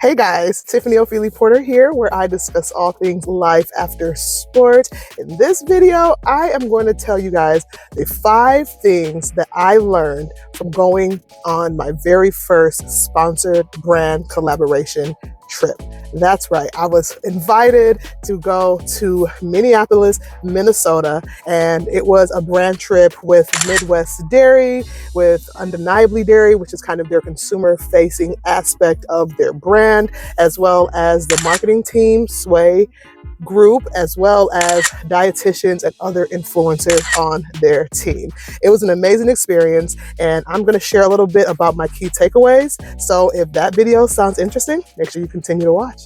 Hey guys, Tiffany Ofili Porter here, where I discuss all things life after sport. In this video, I am going to tell you guys the 5 things that I learned from going on my very first sponsored brand collaboration trip. That's right, I was invited to go to Minneapolis, Minnesota, and it was a brand trip with Midwest Dairy, with Undeniably Dairy, which is kind of their consumer-facing aspect of their brand, as well as the marketing team, Sway Group, as well as dietitians and other influencers on their team. It was an amazing experience, and I'm going to share a little bit about my key takeaways. So if that video sounds interesting, make sure you continue to watch.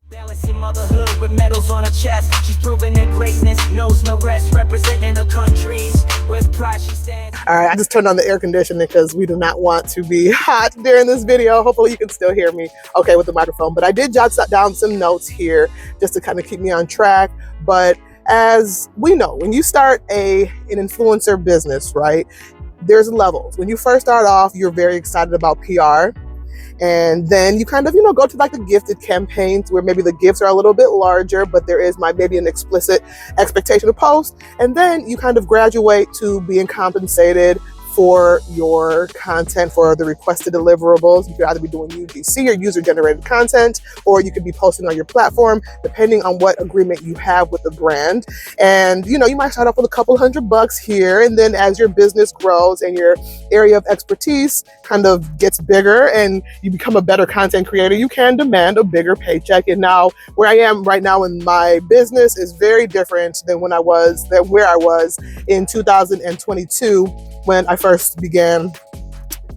Balancing motherhood with medals on her chest. She's proven that greatness knows no rest. Representing her countries with pride she stands. All right, I just turned on the air conditioning because we do not want to be hot during this video. Hopefully you can still hear me okay with the microphone. But I did jot down some notes here just to kind of keep me on track. But as we know, when you start an influencer business, right, there's levels. When you first start off, you're very excited about PR. And then you kind of, go to like the gifted campaigns where maybe the gifts are a little bit larger, but there is maybe an explicit expectation to post. And then you kind of graduate to being compensated for your content, for the requested deliverables. You could either be doing UGC or user-generated content, or you could be posting on your platform, depending on what agreement you have with the brand. And, you might start off with a couple $100 here, and then as your business grows and your area of expertise kind of gets bigger and you become a better content creator, you can demand a bigger paycheck. And now where I am right now in my business is very different than where I was in 2022 when I first began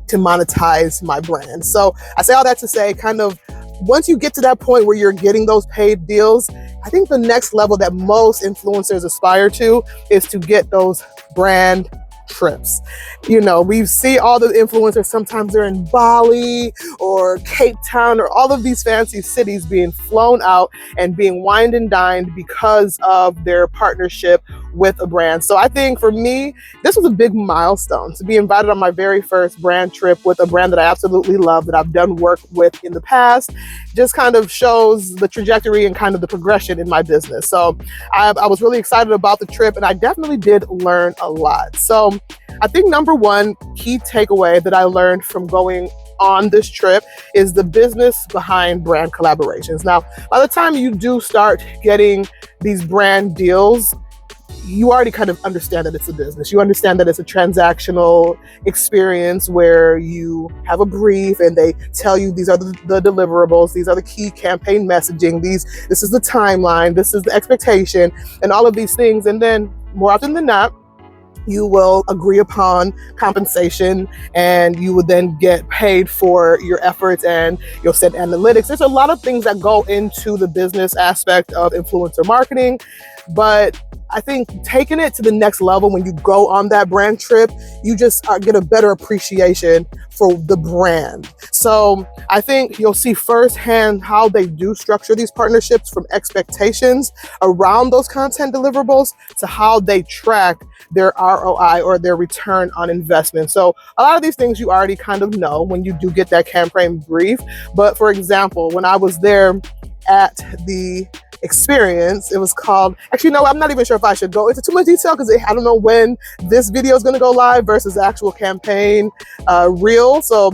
to monetize my brand. So I say all that to say, kind of, once you get to that point where you're getting those paid deals, I think the next level that most influencers aspire to is to get those brand trips. We see all the influencers, sometimes they're in Bali or Cape Town or all of these fancy cities being flown out and being wined and dined because of their partnership with a brand. So I think for me, this was a big milestone to be invited on my very first brand trip with a brand that I absolutely love, that I've done work with in the past. Just kind of shows the trajectory and kind of the progression in my business. So I was really excited about the trip, and I definitely did learn a lot. So I think number one key takeaway that I learned from going on this trip is the business behind brand collaborations. Now, by the time you do start getting these brand deals, you already kind of understand that it's a business. You understand that it's a transactional experience where you have a brief and they tell you these are the deliverables, these are the key campaign messaging, this is the timeline, this is the expectation, and all of these things. And then more often than not, you will agree upon compensation, and you would then get paid for your efforts, and you'll set analytics. There's a lot of things that go into the business aspect of influencer marketing, but I think taking it to the next level when you go on that brand trip, you just get a better appreciation for the brand. So I think you'll see firsthand how they do structure these partnerships, from expectations around those content deliverables to how they track their ROI, or their return on investment. So a lot of these things you already kind of know when you do get that campaign brief. But for example, when I was there at the experience, it was called, actually, no, I'm not even sure if I should go into too much detail because I don't know when this video is going to go live versus the actual campaign reel. So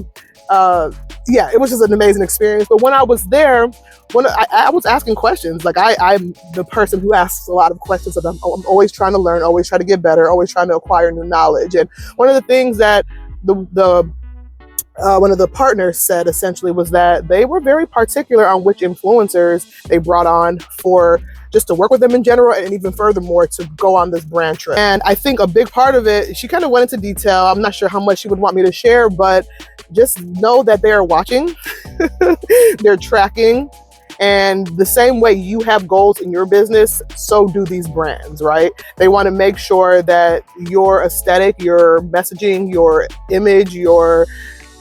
yeah, it was just an amazing experience. But when I was there, when I was asking questions, like I'm the person who asks a lot of questions, and I'm always trying to learn, always trying to get better, always trying to acquire new knowledge. And one of the things that one of the partners said essentially was that they were very particular on which influencers they brought on for just to work with them in general, and even furthermore to go on this brand trip. And I think a big part of it, she kind of went into detail. I'm not sure how much she would want me to share, but just know that they are watching, they're tracking. And the same way you have goals in your business, so do these brands, right? They want to make sure that your aesthetic, your messaging, your image,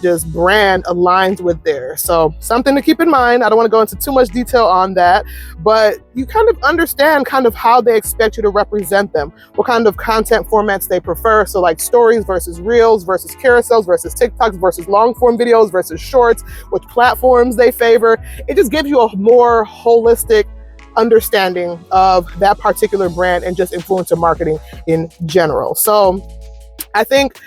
just brand aligns with theirs. So something to keep in mind. I don't want to go into too much detail on that, but you kind of understand kind of how they expect you to represent them, what kind of content formats they prefer. So like stories versus reels versus carousels versus TikToks versus long form videos versus shorts, which platforms they favor. It just gives you a more holistic understanding of that particular brand and just influencer marketing in general. So I think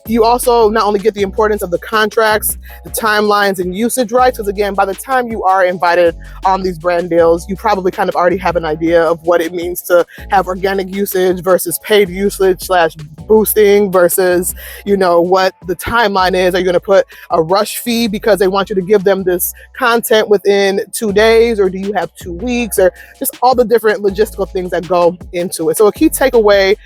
you also not only get the importance of the contracts, the timelines, and usage rights, because again, by the time you are invited on these brand deals, you probably kind of already have an idea of what it means to have organic usage versus paid usage slash boosting versus, what the timeline is. Are you going to put a rush fee because they want you to give them this content within 2 days, or do you have 2 weeks, or just all the different logistical things that go into it. So a key takeaway,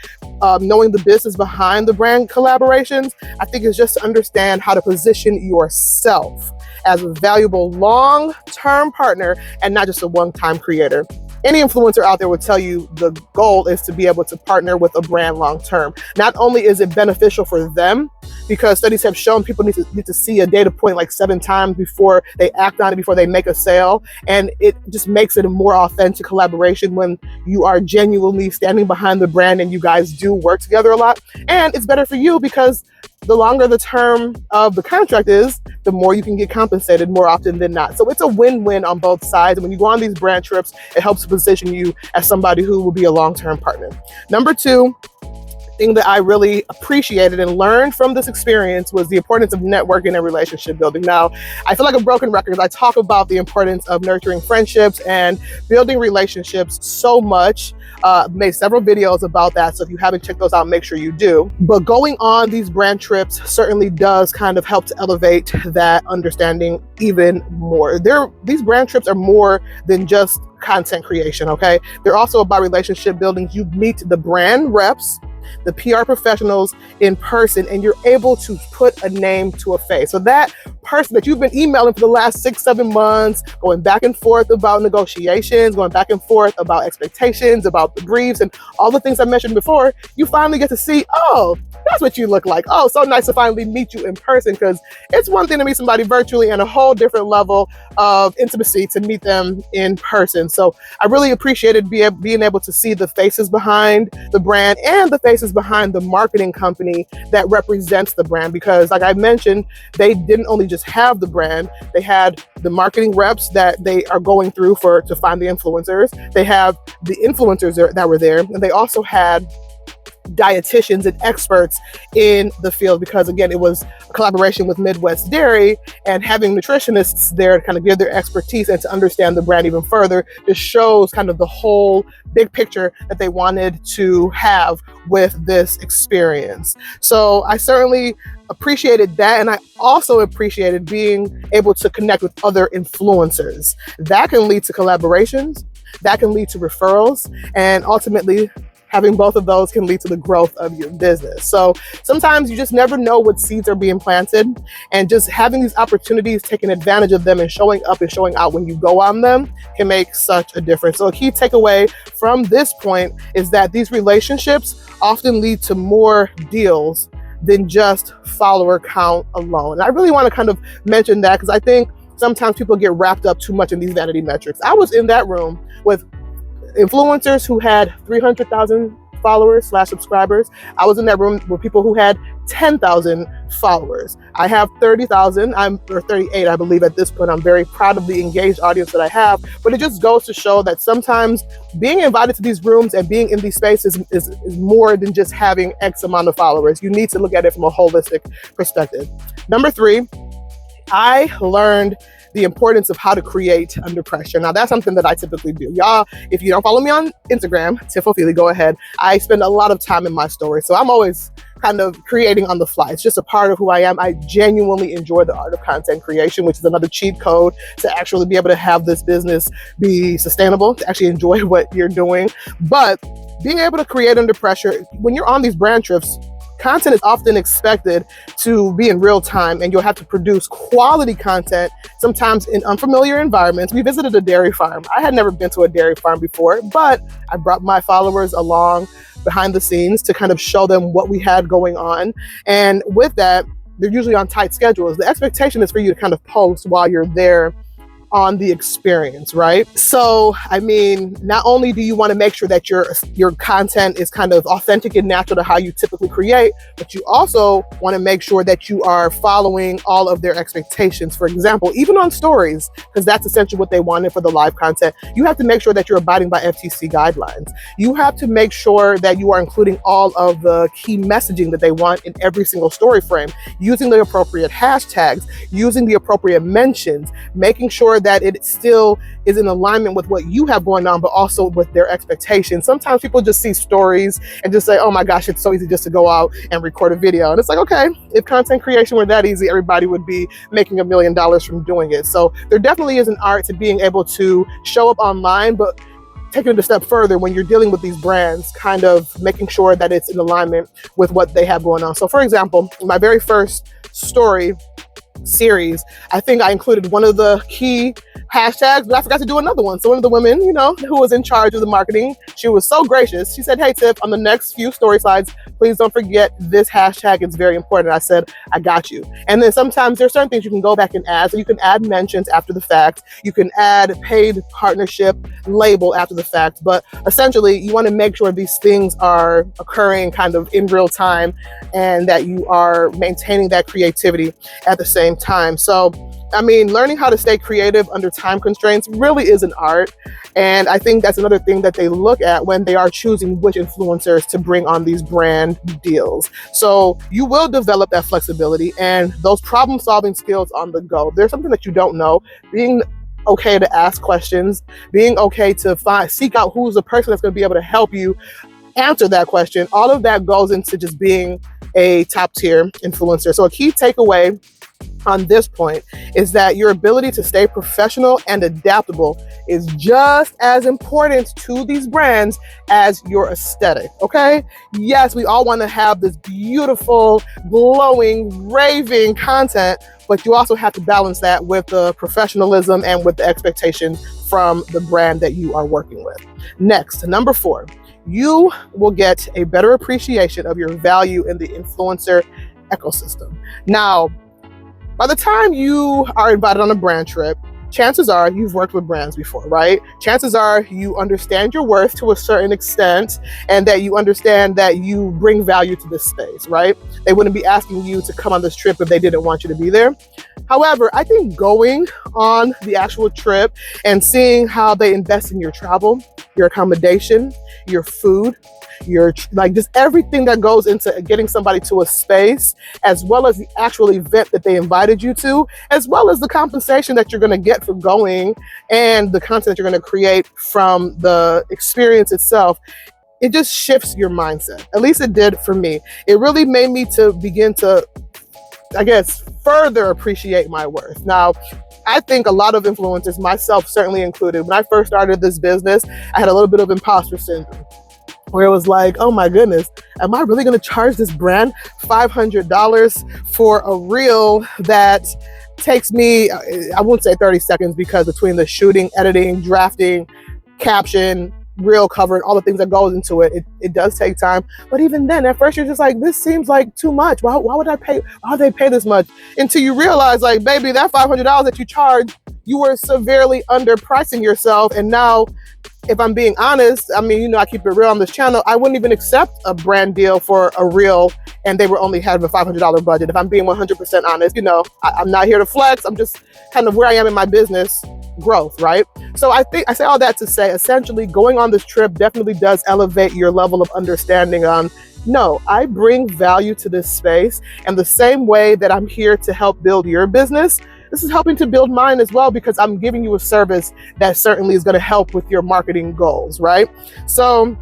knowing the business behind the brand collaborations, I think is just to understand how to position yourself as a valuable long-term partner and not just a one-time creator. Any influencer out there will tell you the goal is to be able to partner with a brand long-term. Not only is it beneficial for them, because studies have shown people need to see a data point like 7 times before they act on it, before they make a sale. And it just makes it a more authentic collaboration when you are genuinely standing behind the brand and you guys do work together a lot. And it's better for you because the longer the term of the contract is, the more you can get compensated more often than not. So it's a win-win on both sides. And when you go on these brand trips, it helps position you as somebody who will be a long-term partner. Number 2, thing that I really appreciated and learned from this experience was the importance of networking and relationship building. Now, I feel like a broken record. I talk about the importance of nurturing friendships and building relationships so much. Made several videos about that, so if you haven't checked those out, make sure you do. But going on these brand trips certainly does kind of help to elevate that understanding even more. These brand trips are more than just content creation, okay? They're also about relationship building. You meet the brand reps, the PR professionals in person, and you're able to put a name to a face. So that person that you've been emailing for the last 6-7 months, going back and forth about negotiations, going back and forth about expectations, about the briefs, and all the things I mentioned before, you finally get to see, oh, that's what you look like. Oh, so nice to finally meet you in person, because it's one thing to meet somebody virtually and a whole different level of intimacy to meet them in person. So I really appreciated being able to see the faces behind the brand and the faces behind the marketing company that represents the brand, because like I mentioned, they didn't only just have the brand, they had the marketing reps that they are going through to find the influencers. They have the influencers that were there, and they also had dietitians and experts in the field, because again, it was a collaboration with Midwest Dairy, and having nutritionists there to kind of give their expertise and to understand the brand even further just shows kind of the whole big picture that they wanted to have with this experience. So I certainly appreciated that, and I also appreciated being able to connect with other influencers. That can lead to collaborations, that can lead to referrals, and ultimately having both of those can lead to the growth of your business. So sometimes you just never know what seeds are being planted, and just having these opportunities, taking advantage of them, and showing up and showing out when you go on them can make such a difference. So a key takeaway from this point is that these relationships often lead to more deals than just follower count alone. And I really want to kind of mention that, because I think sometimes people get wrapped up too much in these vanity metrics. I was in that room with influencers who had 300,000 followers / subscribers. I was in that room with people who had 10,000 followers. I have 30,000, or 38, I believe at this point. I'm very proud of the engaged audience that I have, but it just goes to show that sometimes being invited to these rooms and being in these spaces is more than just having X amount of followers. You need to look at it from a holistic perspective. Number 3, I learned the importance of how to create under pressure. Now, that's something that I typically do. Y'all, if you don't follow me on Instagram, Ofili, go ahead. I spend a lot of time in my stories, so I'm always kind of creating on the fly. It's just a part of who I am. I genuinely enjoy the art of content creation, which is another cheat code to actually be able to have this business be sustainable, to actually enjoy what you're doing. But being able to create under pressure, when you're on these brand trips, content is often expected to be in real time, and you'll have to produce quality content, sometimes in unfamiliar environments. We visited a dairy farm. I had never been to a dairy farm before, but I brought my followers along behind the scenes to kind of show them what we had going on. And with that, they're usually on tight schedules. The expectation is for you to kind of post while you're there on the experience, right? So, I mean, not only do you want to make sure that your content is kind of authentic and natural to how you typically create, but you also want to make sure that you are following all of their expectations. For example, even on stories, because that's essentially what they wanted for the live content, you have to make sure that you're abiding by FTC guidelines. You have to make sure that you are including all of the key messaging that they want in every single story frame, using the appropriate hashtags, using the appropriate mentions, making sure that it still is in alignment with what you have going on, but also with their expectations. Sometimes people just see stories and just say, oh my gosh, it's so easy just to go out and record a video. And it's like, okay, if content creation were that easy, everybody would be making $1 million from doing it. So there definitely is an art to being able to show up online, but taking it a step further when you're dealing with these brands, kind of making sure that it's in alignment with what they have going on. So for example, my very first story series, I think I included one of the key hashtags, but I forgot to do another one. So one of the women, who was in charge of the marketing, she was so gracious. She said, hey, Tiff, on the next few story slides, please don't forget this hashtag. It's very important. I said, I got you. And then sometimes there's certain things you can go back and add. So you can add mentions after the fact. You can add paid partnership label after the fact. But essentially, you want to make sure these things are occurring kind of in real time and that you are maintaining that creativity at the same time. So, I mean, learning how to stay creative under time constraints really is an art. And I think that's another thing that they look at when they are choosing which influencers to bring on these brand deals. So you will develop that flexibility and those problem-solving skills on the go. If there's something that you don't know, being okay to ask questions, being okay to seek out who's the person that's going to be able to help you answer that question, all of that goes into just being a top-tier influencer. So a key takeaway on this point is that your ability to stay professional and adaptable is just as important to these brands as your aesthetic, okay? Yes, we all want to have this beautiful, glowing, raving content, but you also have to balance that with the professionalism and with the expectation from the brand that you are working with. Next, number 4, you will get a better appreciation of your value in the influencer ecosystem. Now, by the time you are invited on a brand trip, chances are you've worked with brands before, right? Chances are you understand your worth to a certain extent and that you understand that you bring value to this space, right? They wouldn't be asking you to come on this trip if they didn't want you to be there. However, I think going on the actual trip and seeing how they invest in your travel, your accommodation, your food, your just everything that goes into getting somebody to a space, as well as the actual event that they invited you to, as well as the compensation that you're going to get for going and the content that you're going to create from the experience itself, it just shifts your mindset. At least it did for me. It really made me to begin to, I guess, further appreciate my worth. Now, I think a lot of influencers, myself certainly included, when I first started this business, I had a little bit of imposter syndrome, where it was like, oh my goodness, am I really going to charge this brand $500 for a reel that takes me, I won't say 30 seconds, because between the shooting, editing, drafting, caption, reel cover, and all the things that goes into it, it does take time. But even then, at first you're just like, this seems like too much. Why would they pay this much? Until you realize, like, baby, that $500 that you charge, you were severely underpricing yourself. And now, if I'm being honest, I mean, I keep it real on this channel, I wouldn't even accept a brand deal for a reel and they were only having a $500 budget. If I'm being 100% honest, I'm not here to flex. I'm just kind of where I am in my business growth, right? So I say all that to say, essentially, going on this trip definitely does elevate your level of understanding on, no, I bring value to this space. And the same way that I'm here to help build your business, this is helping to build mine as well, because I'm giving you a service that certainly is going to help with your marketing goals, right? So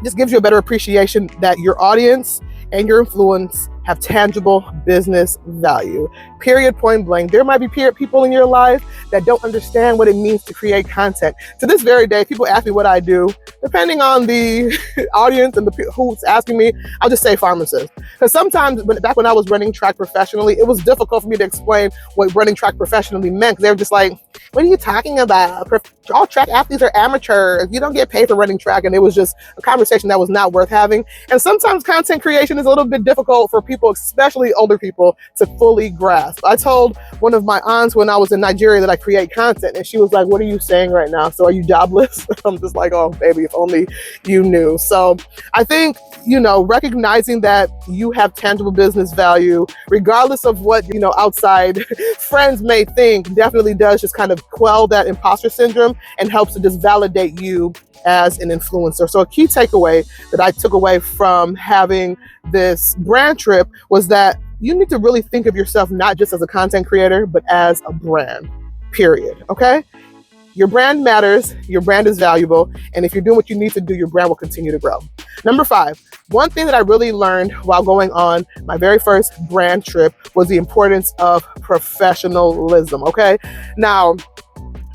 this gives you a better appreciation that your audience and your influence have tangible business value. Period, point blank. There might be people in your life that don't understand what it means to create content. To this very day, people ask me what I do. Depending on the audience and who's asking me, I'll just say pharmacist. Because sometimes, back when I was running track professionally, it was difficult for me to explain what running track professionally meant. They were just like, what are you talking about? All track athletes are amateurs. You don't get paid for running track. And it was just a conversation that was not worth having. And sometimes content creation is a little bit difficult for people people, especially older people, to fully grasp. I told one of my aunts when I was in Nigeria that I create content, and she was like, what are you saying right now? So are you jobless? I'm just like, oh, baby, if only you knew. So I think, recognizing that you have tangible business value, regardless of what, outside friends may think, definitely does just kind of quell that imposter syndrome and helps to just validate you as an influencer. So a key takeaway that I took away from having this brand trip was that you need to really think of yourself not just as a content creator, but as a brand, period. Okay? Your brand matters, your brand is valuable, and if you're doing what you need to do, your brand will continue to grow. Number 5, one thing that I really learned while going on my very first brand trip was the importance of professionalism, okay? Now,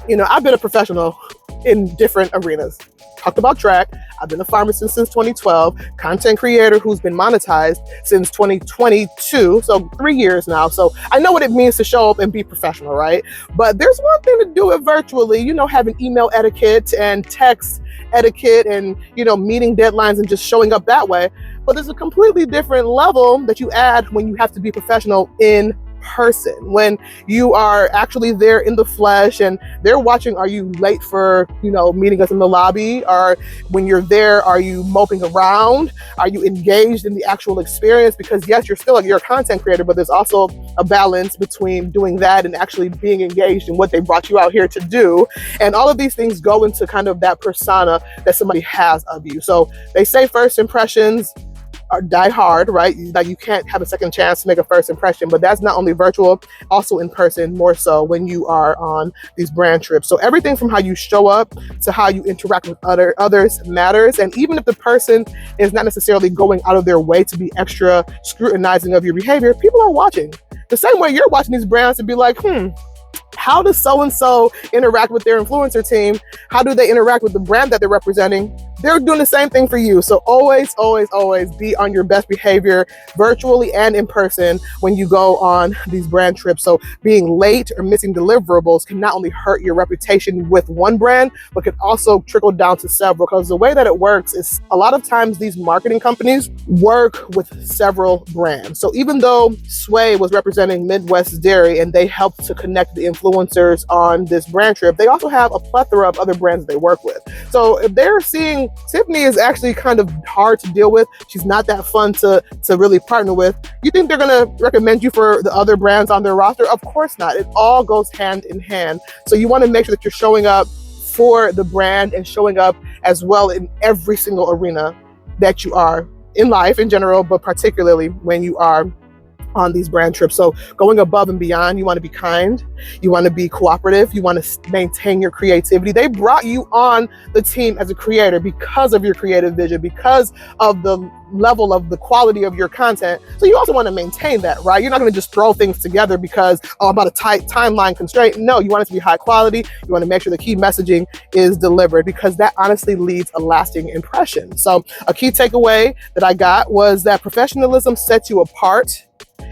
I've been a professional in different arenas. Talked about track. I've been a pharmacist since 2012, content creator who's been monetized since 2022, so 3 years now. So I know what it means to show up and be professional, right? But there's one thing to do it virtually, having email etiquette and text etiquette and, meeting deadlines and just showing up that way. But there's a completely different level that you add when you have to be professional in person, when you are actually there in the flesh and they're watching, are you late for, meeting us in the lobby? Or when you're there, are you moping around? Are you engaged in the actual experience? Because yes, you're a content creator, but there's also a balance between doing that and actually being engaged in what they brought you out here to do. And all of these things go into kind of that persona that somebody has of you. So they say first impressions or die hard, right? Like you can't have a second chance to make a first impression, but that's not only virtual, also in person, more so when you are on these brand trips. So everything from how you show up to how you interact with others matters. And even if the person is not necessarily going out of their way to be extra scrutinizing of your behavior, people are watching. The same way you're watching these brands to be like, how does so-and-so interact with their influencer team? How do they interact with the brand that they're representing? They're doing the same thing for you. So always, always, always be on your best behavior virtually and in person when you go on these brand trips. So being late or missing deliverables can not only hurt your reputation with one brand, but can also trickle down to several. Because the way that it works is a lot of times these marketing companies work with several brands. So even though Sway was representing Midwest Dairy and they helped to connect the influencers on this brand trip, they also have a plethora of other brands they work with. So if they're seeing Tiffany is actually kind of hard to deal with, she's not that fun to really partner with, you think they're going to recommend you for the other brands on their roster? Of course not. It all goes hand in hand. So you want to make sure that you're showing up for the brand and showing up as well in every single arena that you are in life in general, but particularly when you are on these brand trips. So going above and beyond, you want to be kind, you want to be cooperative, you want to maintain your creativity. They brought you on the team as a creator because of your creative vision, because of the level of the quality of your content. So you also want to maintain that, right? You're not going to just throw things together because, I'm about a tight timeline constraint. No, you want it to be high quality. You want to make sure the key messaging is delivered because that honestly leaves a lasting impression. So a key takeaway that I got was that professionalism sets you apart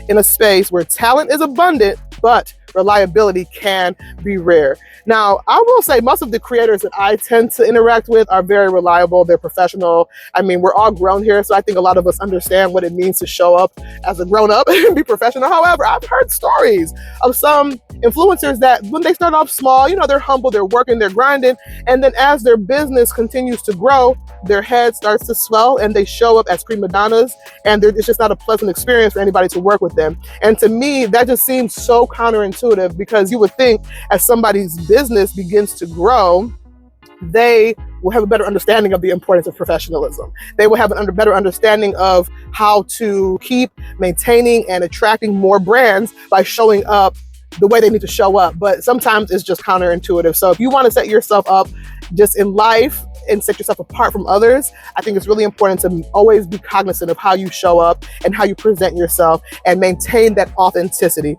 in a space where talent is abundant, but reliability can be rare. Now, I will say most of the creators that I tend to interact with are very reliable. They're professional. I mean, we're all grown here, so I think a lot of us understand what it means to show up as a grown-up and be professional. However, I've heard stories of some influencers that when they start off small, they're humble, they're working, they're grinding, and then as their business continues to grow, their head starts to swell and they show up as prima donnas, and it's just not a pleasant experience for anybody to work with them. And to me, that just seems so counterintuitive because you would think as somebody's business begins to grow, they will have a better understanding of the importance of professionalism. They will have a better understanding of how to keep maintaining and attracting more brands by showing up the way they need to show up. But sometimes it's just counterintuitive. So if you want to set yourself up just in life and set yourself apart from others, I think it's really important to always be cognizant of how you show up and how you present yourself and maintain that authenticity.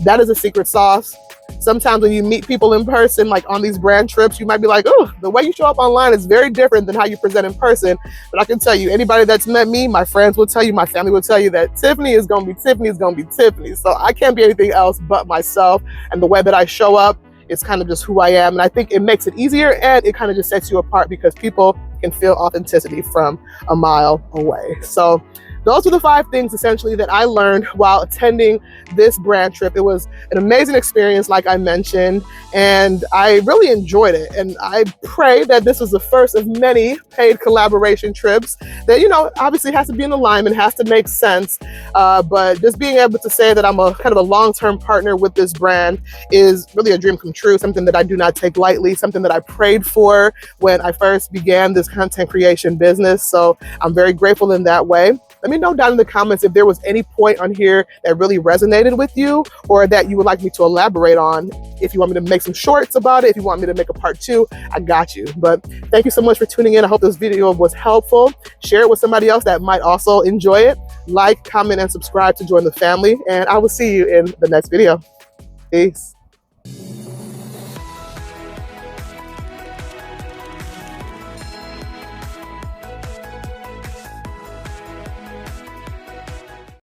That is a secret sauce. Sometimes when you meet people in person, like on these brand trips, you might be like, oh, the way you show up online is very different than how you present in person. But I can tell you, anybody that's met me, my friends will tell you, my family will tell you that Tiffany is going to be Tiffany is going to be Tiffany. So I can't be anything else but myself. And the way that I show up is kind of just who I am. And I think it makes it easier and it kind of just sets you apart because people can feel authenticity from a mile away. So those were the 5 things essentially that I learned while attending this brand trip. It was an amazing experience, like I mentioned, and I really enjoyed it. And I pray that this was the first of many paid collaboration trips that, obviously has to be in alignment, has to make sense. But just being able to say that I'm a kind of a long-term partner with this brand is really a dream come true, something that I do not take lightly, something that I prayed for when I first began this content creation business. So I'm very grateful in that way. Let me know down in the comments if there was any point on here that really resonated with you or that you would like me to elaborate on. If you want me to make some shorts about it, if you want me to make a part 2, I got you. But thank you so much for tuning in. I hope this video was helpful. Share it with somebody else that might also enjoy it. Like, comment, and subscribe to join the family. And I will see you in the next video. Peace.